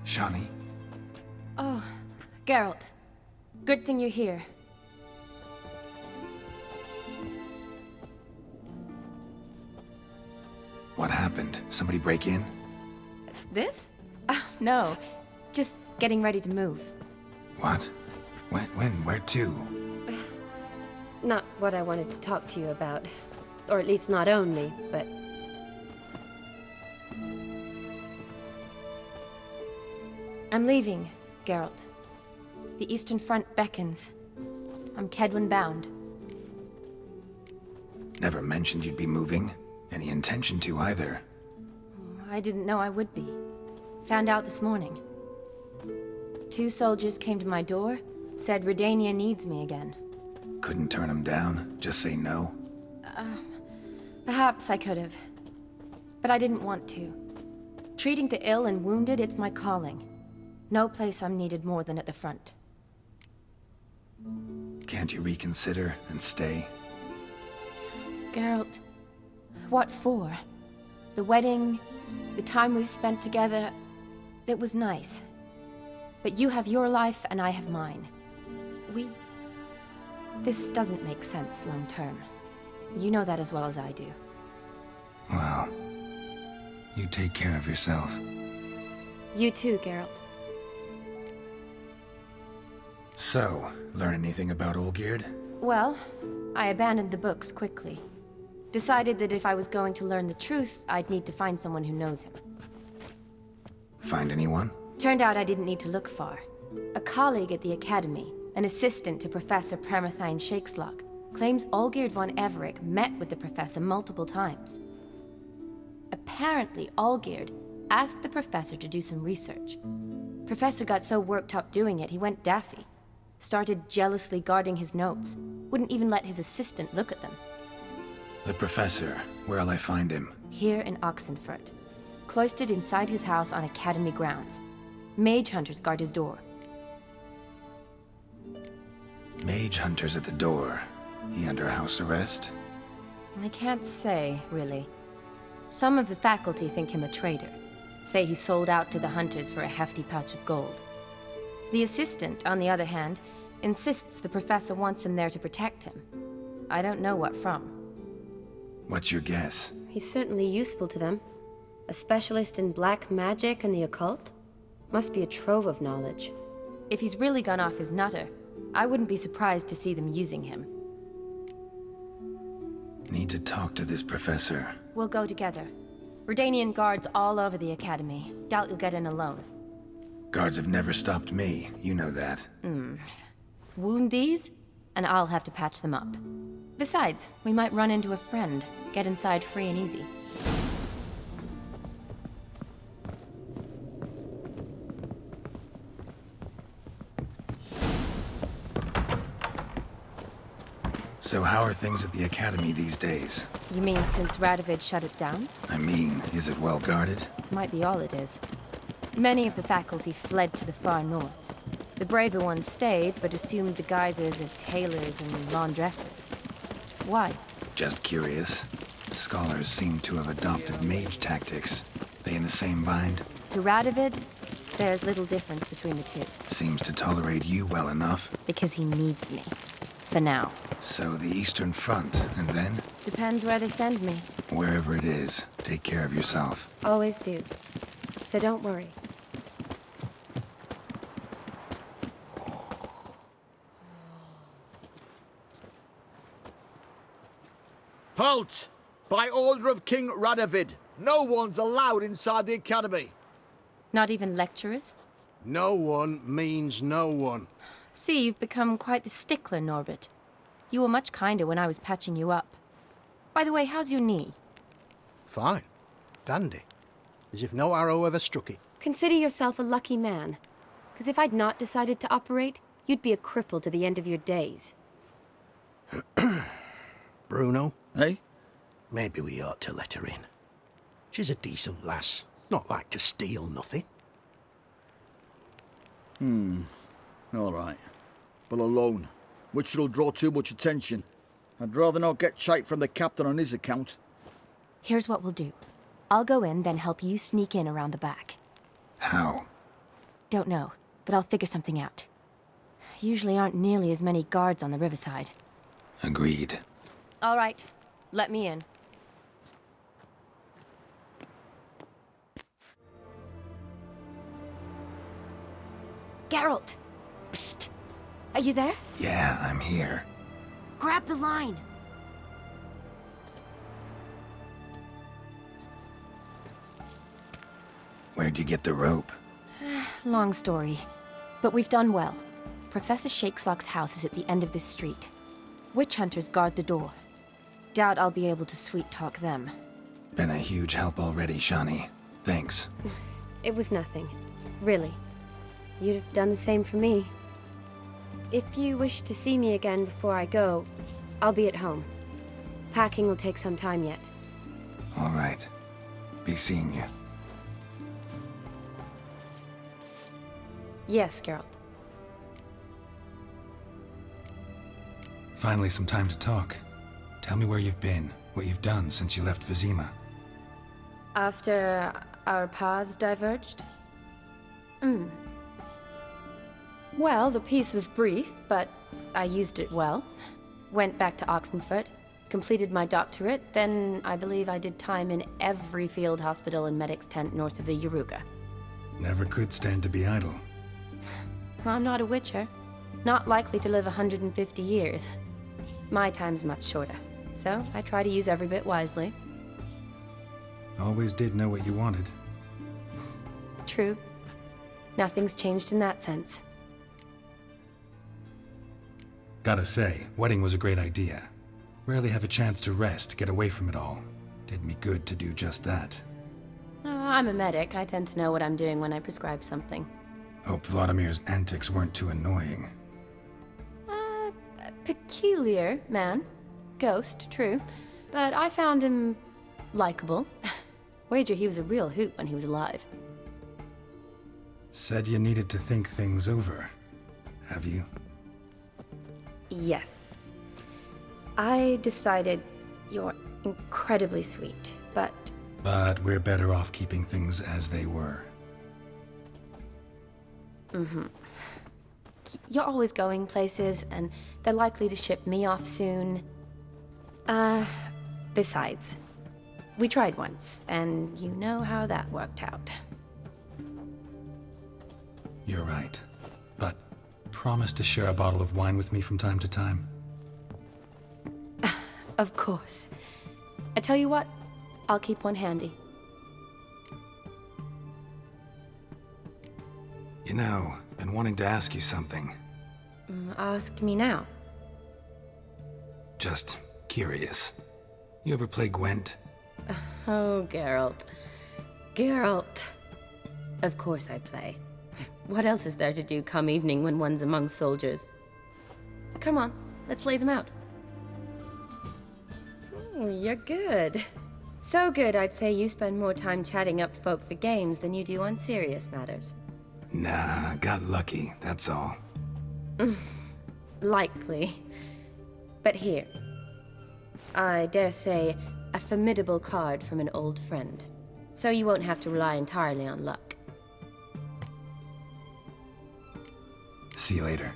Shani? Oh, Geralt. Good thing you're here. What happened? Somebody break in? This? No. Just getting ready to move. What? When? Where to? Not what I wanted to talk to you about. Or at least not only, but... I'm leaving, Geralt. The Eastern Front beckons. I'm Kedwin bound. Never mentioned you'd be moving. Any intention to either. I didn't know I would be. Found out this morning. 2 soldiers came to my door, said Redania needs me again. Couldn't turn him down? Just say no? Perhaps I could have. But I didn't want to. Treating the ill and wounded, it's my calling. No place I'm needed more than at the front. Can't you reconsider and stay? Geralt, what for? The wedding, the time we've spent together, it was nice. But you have your life and I have mine. This doesn't make sense long term. You know that as well as I do. Well, you take care of yourself. You too, Geralt. So, learn anything about Olgierd? Well, I abandoned the books quickly. Decided that if I was going to learn the truth, I'd need to find someone who knows him. Find anyone? Turned out I didn't need to look far. A colleague at the Academy, an assistant to Professor Permathine Shakeslock, claims Olgierd von Everec met with the professor multiple times. Apparently, Olgierd asked the professor to do some research. Professor got so worked up doing it, he went daffy. Started jealously guarding his notes. Wouldn't even let his assistant look at them. The professor. Where'll I find him? Here in Oxenfurt. Cloistered inside his house on Academy grounds. Mage hunters guard his door. Mage hunters at the door. He under house arrest? I can't say, really. Some of the faculty think him a traitor. Say he sold out to the hunters for a hefty pouch of gold. The assistant, on the other hand, insists the professor wants him there to protect him. I don't know what from. What's your guess? He's certainly useful to them. A specialist in black magic and the occult? Must be a trove of knowledge. If he's really gone off his nutter, I wouldn't be surprised to see them using him. Need to talk to this professor. We'll go together. Redanian guards all over the Academy. Doubt you'll get in alone. Guards have never stopped me, you know that. Wound these, and I'll have to patch them up. Besides, we might run into a friend. Get inside free and easy. So how are things at the Academy these days? You mean since Radovid shut it down? I mean, is it well guarded? Might be all it is. Many of the faculty fled to the far north. The braver ones stayed, but assumed the guises of tailors and laundresses. Why? Just curious. Scholars seem to have adopted mage tactics. They in the same bind? To Radovid, there's little difference between the two. Seems to tolerate you well enough. Because he needs me. For now. So the Eastern Front, and then? Depends where they send me. Wherever it is, take care of yourself. Always do. So don't worry. Halt! By order of King Radovid, no one's allowed inside the Academy. Not even lecturers? No one means no one. See, you've become quite the stickler, Norbert. You were much kinder when I was patching you up. By the way, how's your knee? Fine. Dandy. As if no arrow ever struck it. Consider yourself a lucky man. Because if I'd not decided to operate, you'd be a cripple to the end of your days. Bruno? Eh? Maybe we ought to let her in. She's a decent lass. Not like to steal nothing. All right. But alone, which will draw too much attention. I'd rather not get shite from the captain on his account. Here's what we'll do. I'll go in, then help you sneak in around the back. How? Don't know, but I'll figure something out. Usually aren't nearly as many guards on the riverside. Agreed. All right, let me in. Geralt! Psst! Are you there? Yeah, I'm here. Grab the line! Where'd you get the rope? Long story, but we've done well. Professor Shakeslock's house is at the end of this street. Witch hunters guard the door. Doubt I'll be able to sweet-talk them. Been a huge help already, Shani. Thanks. It was nothing. Really. You'd have done the same for me. If you wish to see me again before I go, I'll be at home. Packing will take some time yet. All right. Be seeing you. Yes, Geralt. Finally some time to talk. Tell me where you've been, what you've done since you left Vizima. After our paths diverged? Well, the peace was brief, but I used it well. Went back to Oxenfurt, completed my doctorate, then I believe I did time in every field hospital and medic's tent north of the Yaruga. Never could stand to be idle. I'm not a witcher. Not likely to live 150 years. My time's much shorter, so I try to use every bit wisely. Always did know what you wanted. True. Nothing's changed in that sense. Gotta say, wedding was a great idea. Rarely have a chance to rest, get away from it all. Did me good to do just that. I'm a medic. I tend to know what I'm doing when I prescribe something. Hope Vladimir's antics weren't too annoying. Peculiar man. Ghost, true. But I found him likable. Wager he was a real hoot when he was alive. Said you needed to think things over. Have you? Yes. I decided you're incredibly sweet, but But we're better off keeping things as they were. You're always going places, and they're likely to ship me off soon. Besides, we tried once, and you know how that worked out. You're right. But promise to share a bottle of wine with me from time to time. Of course. I tell you what, I'll keep one handy. You know, been wanting to ask you something. Ask me now. Just curious. You ever play Gwent? oh, Geralt. Geralt. Of course I play. What else is there to do come evening when one's among soldiers? Come on, let's lay them out. You're good. So good, I'd say you spend more time chatting up folk for games than you do on serious matters. Nah, got lucky, that's all. Likely. But here. I dare say, a formidable card from an old friend. So you won't have to rely entirely on luck. See you later.